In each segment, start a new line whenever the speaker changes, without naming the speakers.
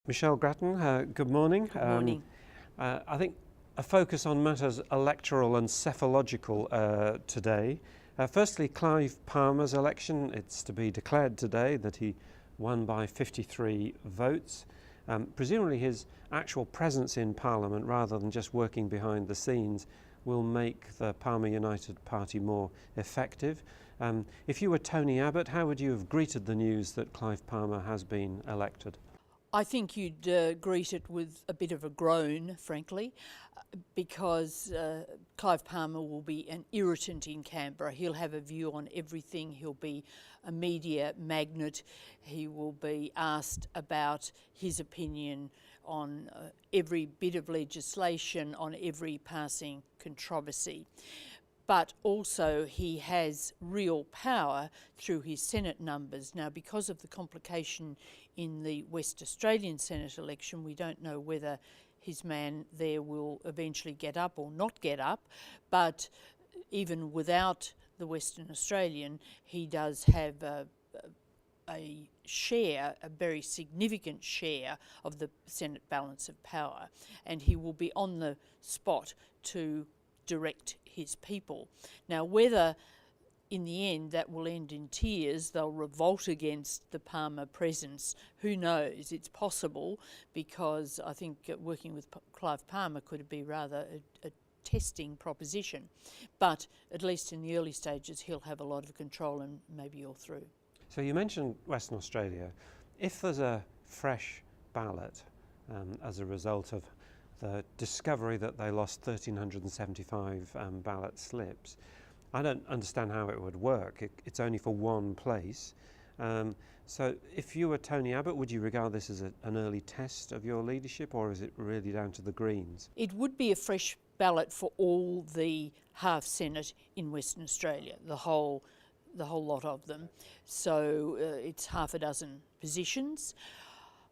Michelle Grattan, good morning.
Good morning.
I think a focus on matters electoral and psephological today. Firstly, Clive Palmer's election. It's to be declared today that he won by 53 votes. Presumably his actual presence in Parliament, rather than just working behind the scenes, will make the Palmer United Party more effective. If you were Tony Abbott, how would you have greeted the news that Clive Palmer has been elected?
I think you'd greet it with a bit of a groan, frankly, because Clive Palmer will be an irritant in Canberra. He'll have a view on everything. He'll be a media magnet. He will be asked about his opinion on every bit of legislation, on every passing controversy. But also he has real power through his Senate numbers. Now, because of the complication in the West Australian Senate election, we don't know whether his man there will eventually get up or not get up, but even without the Western Australian, he does have a share, a very significant share of the Senate balance of power, and he will be on the spot to direct his people. Now, whether in the end that will end in tears, they'll revolt against the Palmer presence, who knows? It's possible, because I think working with Clive Palmer could be rather a testing proposition. But at least in the early stages, he'll have a lot of control and maybe all through.
So you mentioned Western Australia. If there's a fresh ballot as a result of the discovery that they lost 1,375 ballot slips, I don't understand how it would work. It's only for one place. So if you were Tony Abbott, would you regard this as an early test of your leadership, or is it really down to the Greens?
It would be a fresh ballot for all the half Senate in Western Australia, the whole lot of them. So it's half a dozen positions.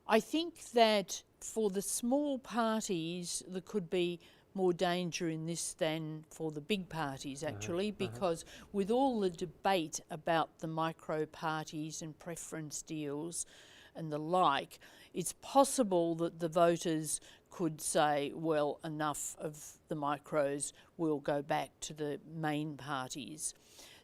I think that for the small parties, there could be more danger in this than for the big parties, actually, because with all the debate about the micro parties and preference deals and the like, it's possible that the voters could say, well, enough of the micros, we'll go back to the main parties.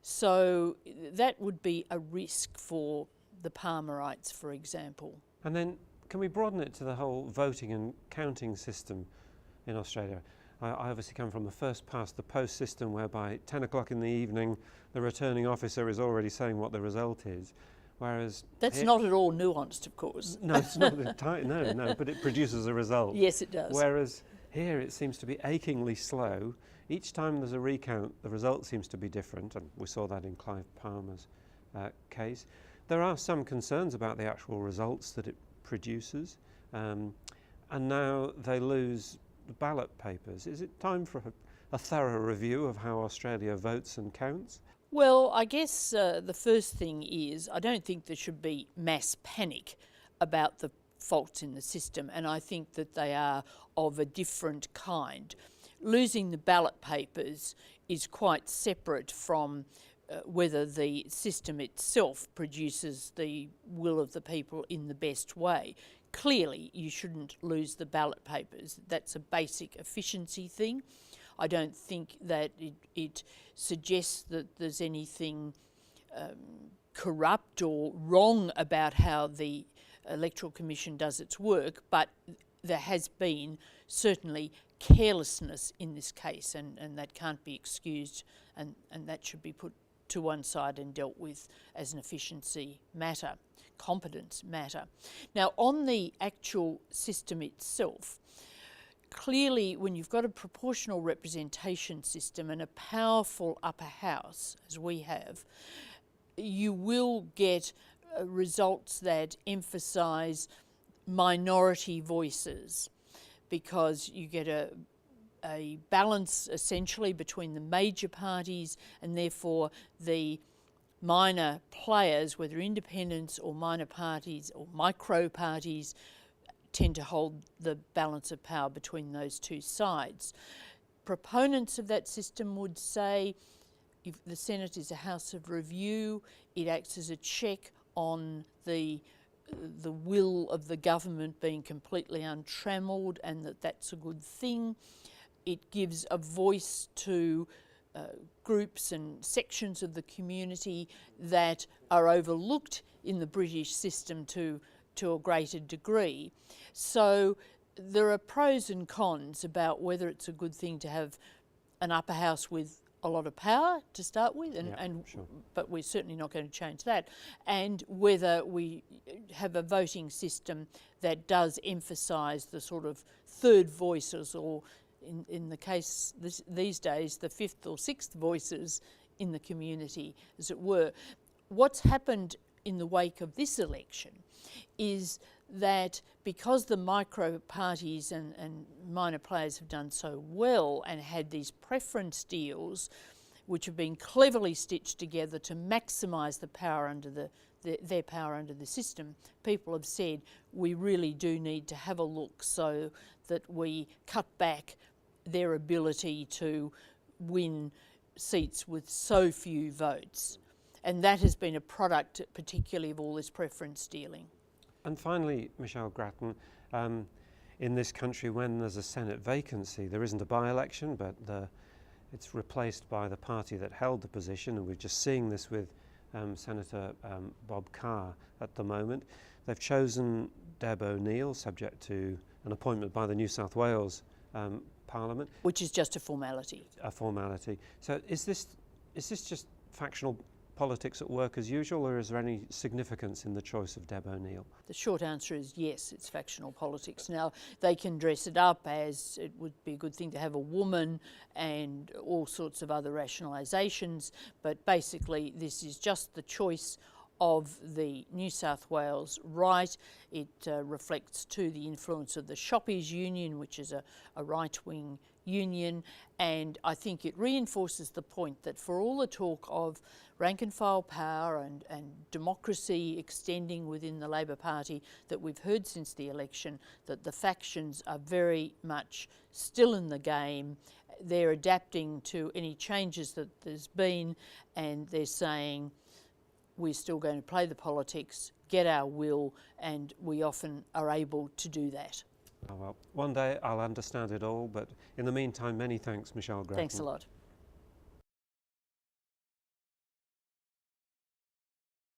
So that would be a risk for the Palmerites, for example.
And then can we broaden it to the whole voting and counting system in Australia? I obviously come from the first past the post system, whereby 10 o'clock in the evening the returning officer is already saying what the result is, whereas
that's not at all nuanced, of course.
No, it's not no, but it produces a result.
Yes, it does.
Whereas here it seems to be achingly slow. Each time there's a recount, the result seems to be different, and we saw that in Clive Palmer's case. There are some concerns about the actual results that it produces, and now they lose the ballot papers. Is it time for a thorough review of how Australia votes and counts?
Well, I guess the first thing is, I don't think there should be mass panic about the faults in the system, and I think that they are of a different kind. Losing the ballot papers is quite separate from whether the system itself produces the will of the people in the best way. Clearly, you shouldn't lose the ballot papers. That's a basic efficiency thing. I don't think that it suggests that there's anything corrupt or wrong about how the Electoral Commission does its work, but there has been certainly carelessness in this case, and that can't be excused, and that should be put to one side and dealt with as an efficiency matter, competence matter. Now, on the actual system itself, clearly when you've got a proportional representation system and a powerful upper house, as we have, you will get results that emphasise minority voices, because you get a balance essentially between the major parties, and therefore the minor players, whether independents or minor parties or micro parties, tend to hold the balance of power between those two sides. Proponents of that system would say if the Senate is a house of review, it acts as a check on the the will of the government being completely untrammelled, and that's a good thing. It gives a voice to groups and sections of the community that are overlooked in the British system to a greater degree. So there are pros and cons about whether it's a good thing to have an upper house with a lot of power to start with, but we're certainly not going to change that, and whether we have a voting system that does emphasise the sort of third voices, or in the case these days, the fifth or sixth voices in the community, as it were. What's happened in the wake of this election is that because the micro parties and minor players have done so well and had these preference deals which have been cleverly stitched together to maximise the power under their power under the system, people have said we really do need to have a look so that we cut back their ability to win seats with so few votes. And that has been a product particularly of all this preference dealing.
And finally, Michelle Grattan, in this country, when there's a Senate vacancy, there isn't a by-election, but it's replaced by the party that held the position, and we're just seeing this with Senator Bob Carr at the moment. They've chosen Deb O'Neill, subject to an appointment by the New South Wales Parliament.
Which is just a formality.
A formality. So is this just factional politics at work as usual, or is there any significance in the choice of Deb O'Neill?
The short answer is yes, it's factional politics. Now, they can dress it up as it would be a good thing to have a woman and all sorts of other rationalisations, but basically this is just the choice of the New South Wales right. It reflects too the influence of the Shoppies Union, which is a right-wing union, and I think it reinforces the point that for all the talk of rank and file power and democracy extending within the Labor Party that we've heard since the election, that the factions are very much still in the game. They're adapting to any changes that there's been, and they're saying we're still going to play the politics, get our will, and we often are able to do that.
Oh, well, one day I'll understand it all, but in the meantime, many thanks, Michelle Grattan.
Thanks a lot.